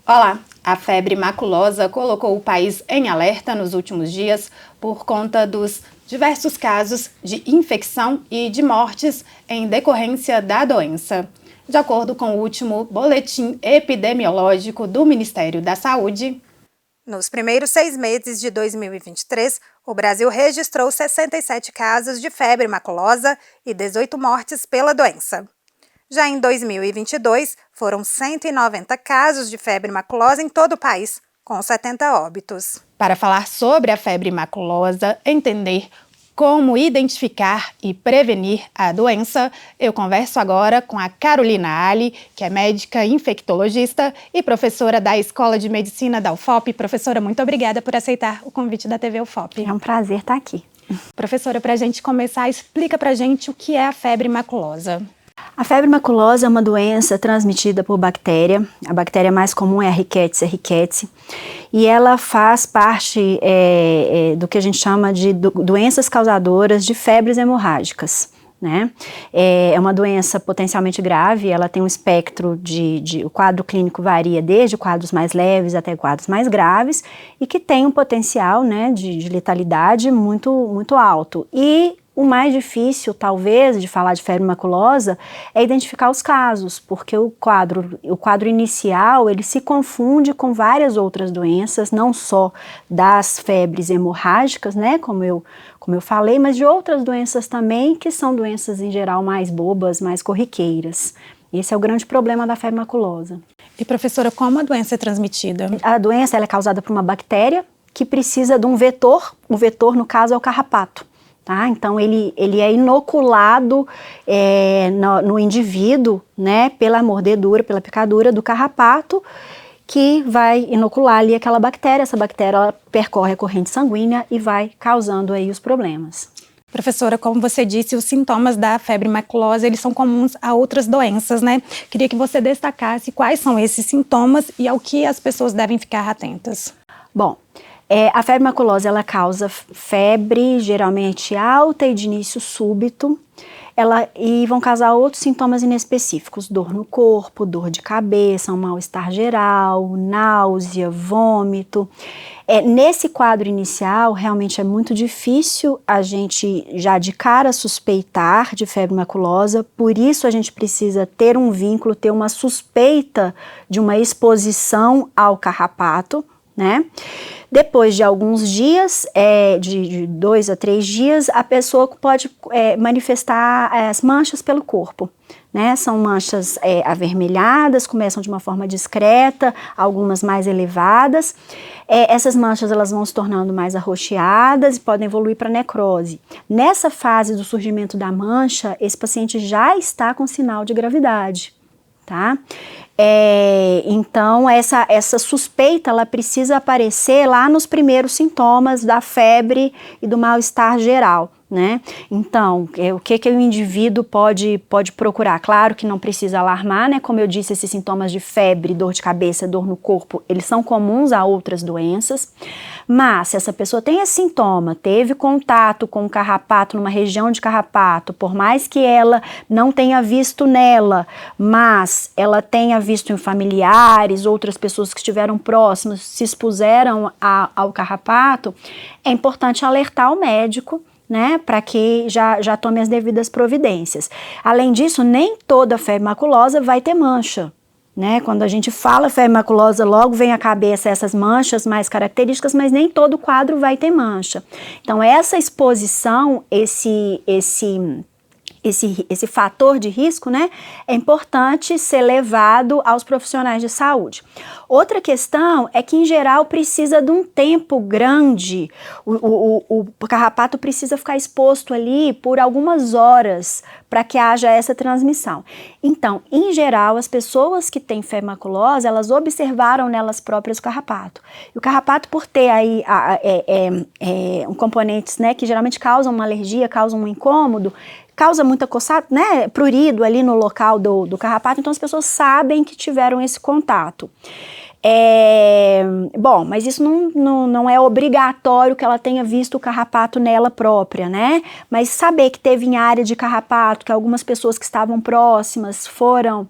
Olá! A febre maculosa colocou o país em alerta nos últimos dias por conta dos diversos casos de infecção e de mortes em decorrência da doença. De acordo com o último boletim epidemiológico do Ministério da Saúde, nos primeiros 6 meses de 2023, o Brasil registrou 67 casos de febre maculosa e 18 mortes pela doença. Já em 2022, foram 190 casos de febre maculosa em todo o país, com 70 óbitos. Para falar sobre a febre maculosa, entender como identificar e prevenir a doença, eu converso agora com a Carolina Ali, que é médica infectologista e professora da Escola de Medicina da UFOP. Professora, muito obrigada por aceitar o convite da TV UFOP. É um prazer estar aqui. Professora, para a gente começar, explica para a gente o que é a febre maculosa. A febre maculosa é uma doença transmitida por bactéria. A bactéria mais comum é a Rickettsia rickettsii. E ela faz parte do que a gente chama de doenças causadoras de febres hemorrágicas, né? É uma doença potencialmente grave, ela tem um espectro o quadro clínico varia desde quadros mais leves até quadros mais graves e que tem um potencial, né, de letalidade muito, muito alto. E o mais difícil, talvez, de falar de febre maculosa é identificar os casos, porque o quadro inicial, ele se confunde com várias outras doenças, não só das febres hemorrágicas, né, como eu falei, mas de outras doenças também, que são doenças em geral mais bobas, mais corriqueiras. Esse é o grande problema da febre maculosa. E professora, como a doença é transmitida? A doença ela é causada por uma bactéria que precisa de um vetor, o vetor no caso é o carrapato. Tá? Então, ele é inoculado no indivíduo, né, pela mordedura, pela picadura do carrapato, que vai inocular ali aquela bactéria. Essa bactéria ela percorre a corrente sanguínea e vai causando aí os problemas. Professora, como você disse, os sintomas da febre maculosa, eles são comuns a outras doenças, né? Queria que você destacasse quais são esses sintomas e ao que as pessoas devem ficar atentas. Bom, a febre maculosa, ela causa febre, geralmente alta e de início súbito, e vão causar outros sintomas inespecíficos, dor no corpo, dor de cabeça, um mal-estar geral, náusea, vômito. Nesse quadro inicial, realmente é muito difícil a gente já de cara suspeitar de febre maculosa, por isso a gente precisa ter um vínculo, ter uma suspeita de uma exposição ao carrapato, né? Depois de alguns dias, de 2 a 3 dias, a pessoa pode manifestar as manchas pelo corpo, né? São manchas avermelhadas, começam de uma forma discreta, algumas mais elevadas. Essas manchas elas vão se tornando mais arroxeadas e podem evoluir para necrose. Nessa fase do surgimento da mancha, esse paciente já está com sinal de gravidade, tá? Então essa suspeita ela precisa aparecer lá nos primeiros sintomas da febre e do mal-estar geral, né? Então, o que o indivíduo pode procurar? Claro que não precisa alarmar, né? Como eu disse, esses sintomas de febre, dor de cabeça, dor no corpo, eles são comuns a outras doenças, mas se essa pessoa tem esse sintoma, teve contato com o carrapato numa região de carrapato, por mais que ela não tenha visto nela, mas ela tenha visto em familiares, outras pessoas que estiveram próximas, se expuseram ao carrapato, é importante alertar o médico, né, para que já tome as devidas providências. Além disso, nem toda febre maculosa vai ter mancha, né? Quando a gente fala febre maculosa, logo vem à cabeça essas manchas mais características, mas nem todo quadro vai ter mancha. Então, essa exposição, esse fator de risco, né, é importante ser levado aos profissionais de saúde. Outra questão é que, em geral, precisa de um tempo grande, o carrapato precisa ficar exposto ali por algumas horas para que haja essa transmissão. Então, em geral, as pessoas que têm febre maculosa, elas observaram nelas próprias o carrapato. E o carrapato, por ter aí componentes, né, que geralmente causam uma alergia, causam um incômodo, causa muita coçada, né, prurido ali no local do carrapato, então as pessoas sabem que tiveram esse contato. Bom, mas isso não é obrigatório que ela tenha visto o carrapato nela própria, né? Mas saber que teve em área de carrapato, que algumas pessoas que estavam próximas foram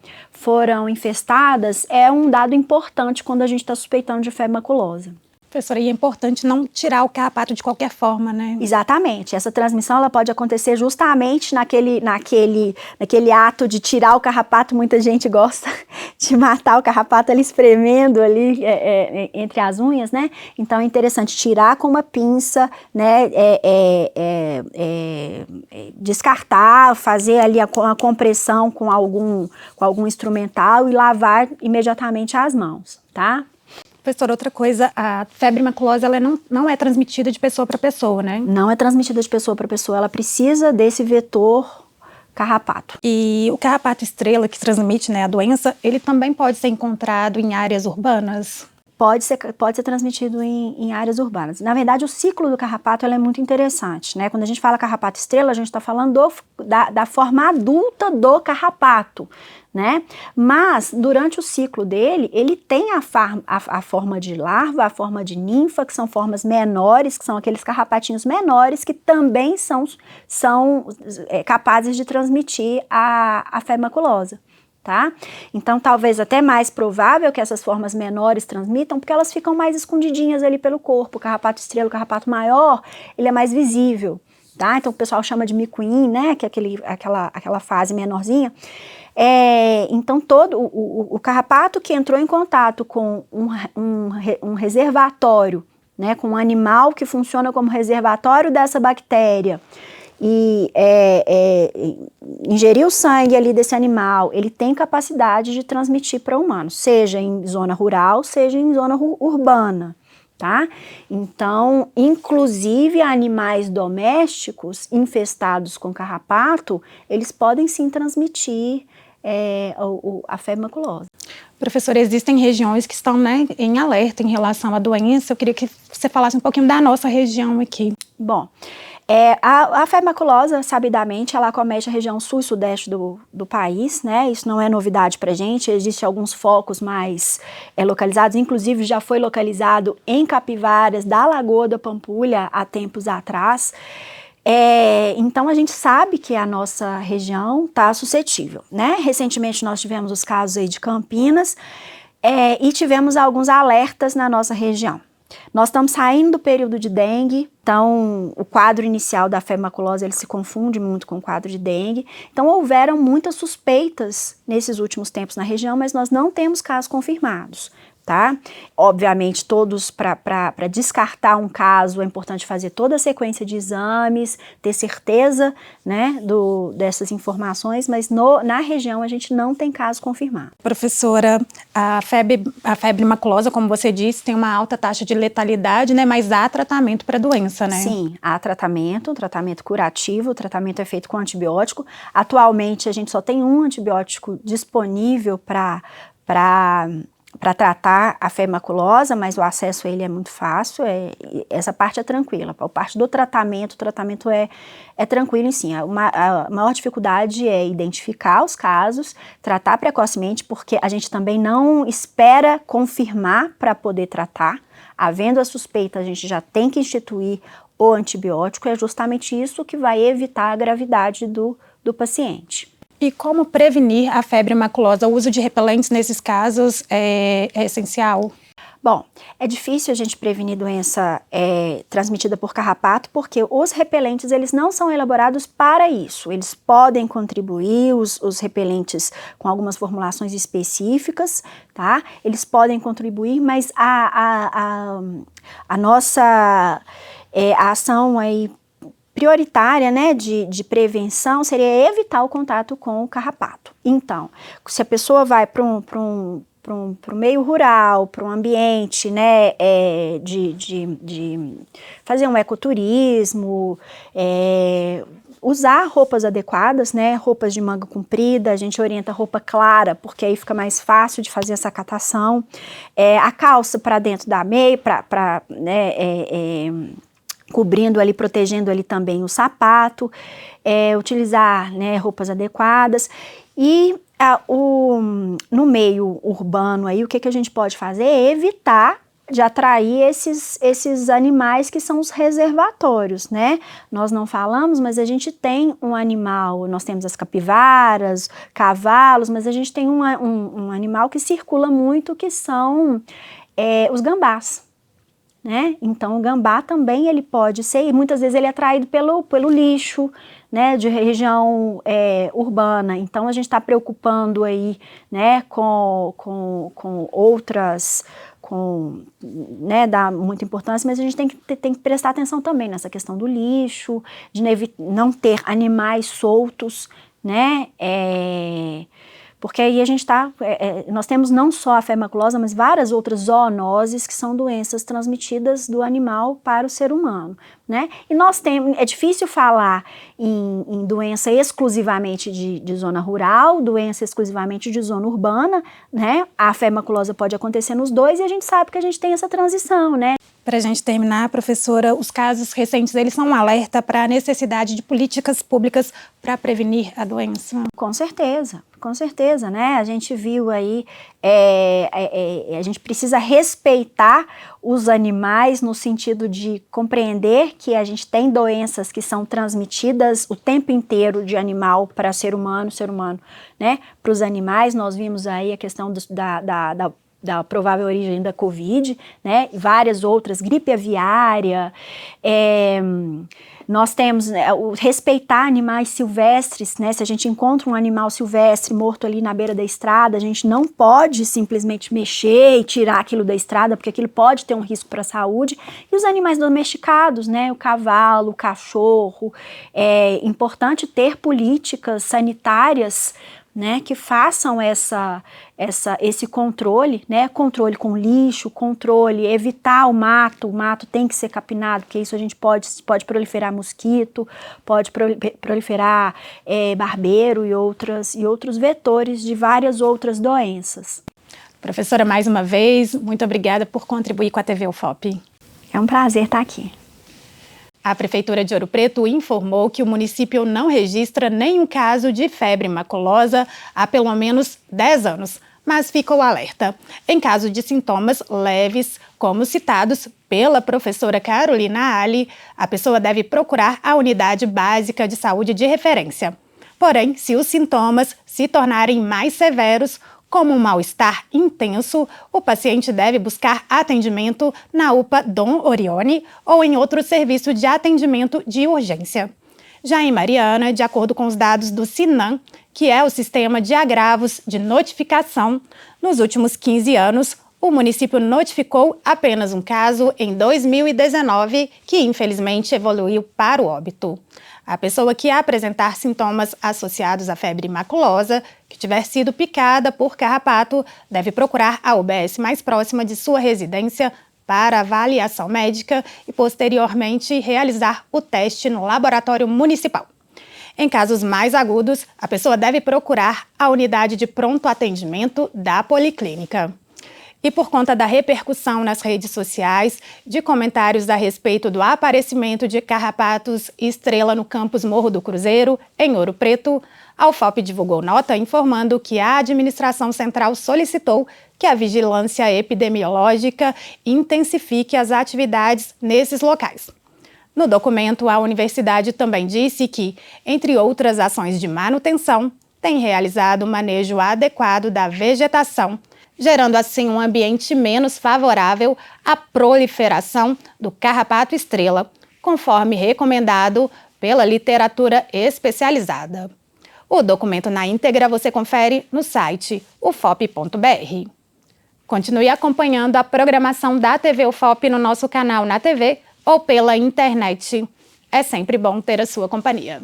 infestadas, é um dado importante quando a gente está suspeitando de febre maculosa. Professora, e é importante não tirar o carrapato de qualquer forma, né? Exatamente. Essa transmissão ela pode acontecer justamente naquele ato de tirar o carrapato. Muita gente gosta de matar o carrapato ali espremendo ali entre as unhas, né? Então é interessante tirar com uma pinça, né? Descartar, fazer ali a compressão com algum instrumental e lavar imediatamente as mãos, tá? Professora, outra coisa, a febre maculosa ela não é transmitida de pessoa para pessoa, né? Não é transmitida de pessoa para pessoa, ela precisa desse vetor carrapato. E o carrapato estrela que transmite, né, a doença, ele também pode ser encontrado em áreas urbanas? Pode ser transmitido em áreas urbanas. Na verdade, o ciclo do carrapato é muito interessante, né? Quando a gente fala carrapato estrela, a gente está falando da forma adulta do carrapato, né? Mas, durante o ciclo dele, ele tem a forma de larva, a forma de ninfa, que são formas menores, que são aqueles carrapatinhos menores, que também são capazes de transmitir a febre maculosa. Tá? Então, talvez até mais provável que essas formas menores transmitam, porque elas ficam mais escondidinhas ali pelo corpo. O carrapato estrela, o carrapato maior, ele é mais visível, tá? Então, o pessoal chama de micuim, né? Que é aquela fase menorzinha. Então, todo o carrapato que entrou em contato com um reservatório, né? Com um animal que funciona como reservatório dessa bactéria, e ingerir o sangue ali desse animal, ele tem capacidade de transmitir para humanos, seja em zona rural, seja em zona urbana, tá? Então, inclusive animais domésticos infestados com carrapato, eles podem sim transmitir a febre maculosa. Professora, existem regiões que estão, né, em alerta em relação à doença. Eu queria que você falasse um pouquinho da nossa região aqui. Bom, a febre maculosa, sabidamente, ela acomete a região sul e sudeste do país, né? Isso não é novidade pra gente, existem alguns focos mais localizados, inclusive já foi localizado em capivaras da Lagoa da Pampulha há tempos atrás. Então a gente sabe que a nossa região está suscetível, né? Recentemente nós tivemos os casos aí de Campinas e tivemos alguns alertas na nossa região. Nós estamos saindo do período de dengue, então o quadro inicial da febre maculosa ele se confunde muito com o quadro de dengue. Então houveram muitas suspeitas nesses últimos tempos na região, mas nós não temos casos confirmados. Tá? Obviamente, todos, para descartar um caso, é importante fazer toda a sequência de exames, ter certeza, né, dessas informações, mas na região a gente não tem caso confirmado. Professora, a febre maculosa, como você disse, tem uma alta taxa de letalidade, né, mas há tratamento para a doença, né? Sim, há tratamento, um tratamento curativo, o tratamento é feito com antibiótico. Atualmente, a gente só tem um antibiótico disponível para tratar a febre maculosa, mas o acesso a ele é muito fácil, essa parte é tranquila. A parte do tratamento, o tratamento é tranquilo, sim. A maior dificuldade é identificar os casos, tratar precocemente, porque a gente também não espera confirmar para poder tratar. Havendo a suspeita, a gente já tem que instituir o antibiótico, é justamente isso que vai evitar a gravidade do paciente. E como prevenir a febre maculosa? O uso de repelentes nesses casos é essencial? Bom, é difícil a gente prevenir doença transmitida por carrapato, porque os repelentes eles não são elaborados para isso. Eles podem contribuir, os repelentes com algumas formulações específicas, tá? Eles podem contribuir, mas a nossa ação aí prioritária, né, de prevenção seria evitar o contato com o carrapato. Então, se a pessoa vai para um meio rural, para um ambiente, né, de fazer um ecoturismo, usar roupas adequadas, né, roupas de manga comprida, a gente orienta roupa clara, porque aí fica mais fácil de fazer essa catação, a calça para dentro da meia, cobrindo ali, protegendo ali também o sapato, utilizar, né, roupas adequadas e No meio urbano aí, o que a gente pode fazer é evitar de atrair esses animais que são os reservatórios, né? Nós não falamos, mas a gente tem um animal, nós temos as capivaras, cavalos, mas a gente tem um animal que circula muito, que são os gambás, né? Então o gambá também ele pode ser, e muitas vezes ele é atraído pelo lixo, né, de região urbana. Então a gente está preocupando aí, né, com outras, né, dá muita importância, mas a gente tem que prestar atenção também nessa questão do lixo, de não ter animais soltos, né, porque aí a gente nós temos não só a febre maculosa, mas várias outras zoonoses que são doenças transmitidas do animal para o ser humano, né? E é difícil falar em doença exclusivamente de zona rural, doença exclusivamente de zona urbana, né? A febre maculosa pode acontecer nos dois e a gente sabe que a gente tem essa transição, né? Para a gente terminar, professora, os casos recentes, eles são um alerta para a necessidade de políticas públicas para prevenir a doença? Com certeza, né? A gente viu aí, a gente precisa respeitar os animais no sentido de compreender que a gente tem doenças que são transmitidas o tempo inteiro de animal para ser humano, né? Para os animais, nós vimos aí a questão da provável origem da Covid, né, várias outras, gripe aviária, nós temos respeitar animais silvestres, né, se a gente encontra um animal silvestre morto ali na beira da estrada, a gente não pode simplesmente mexer e tirar aquilo da estrada, porque aquilo pode ter um risco para a saúde, e os animais domesticados, né, o cavalo, o cachorro, é importante ter políticas sanitárias, né, que façam esse controle, né, controle com lixo, evitar o mato tem que ser capinado, porque isso a gente pode proliferar mosquito, pode proliferar barbeiro e outros vetores de várias outras doenças. Professora, mais uma vez, muito obrigada por contribuir com a TV UFOP. É um prazer estar aqui. A Prefeitura de Ouro Preto informou que o município não registra nenhum caso de febre maculosa há pelo menos 10 anos, mas fica o alerta. Em caso de sintomas leves, como citados pela professora Carolina Ali, a pessoa deve procurar a unidade básica de saúde de referência. Porém, se os sintomas se tornarem mais severos, como um mal-estar intenso, o paciente deve buscar atendimento na UPA Dom Orione ou em outro serviço de atendimento de urgência. Já em Mariana, de acordo com os dados do SINAM, que é o Sistema de Agravos de Notificação, nos últimos 15 anos, o município notificou apenas um caso em 2019, que infelizmente evoluiu para o óbito. A pessoa que apresentar sintomas associados à febre maculosa, que tiver sido picada por carrapato, deve procurar a UBS mais próxima de sua residência para avaliação médica e, posteriormente, realizar o teste no laboratório municipal. Em casos mais agudos, a pessoa deve procurar a unidade de pronto atendimento da policlínica. E por conta da repercussão nas redes sociais, de comentários a respeito do aparecimento de carrapatos estrela no campus Morro do Cruzeiro, em Ouro Preto, a UFOP divulgou nota informando que a administração central solicitou que a vigilância epidemiológica intensifique as atividades nesses locais. No documento, a universidade também disse que, entre outras ações de manutenção, tem realizado o manejo adequado da vegetação, gerando assim um ambiente menos favorável à proliferação do carrapato estrela, conforme recomendado pela literatura especializada. O documento na íntegra você confere no site ufop.br. Continue acompanhando a programação da TV UFOP no nosso canal na TV ou pela internet. É sempre bom ter a sua companhia.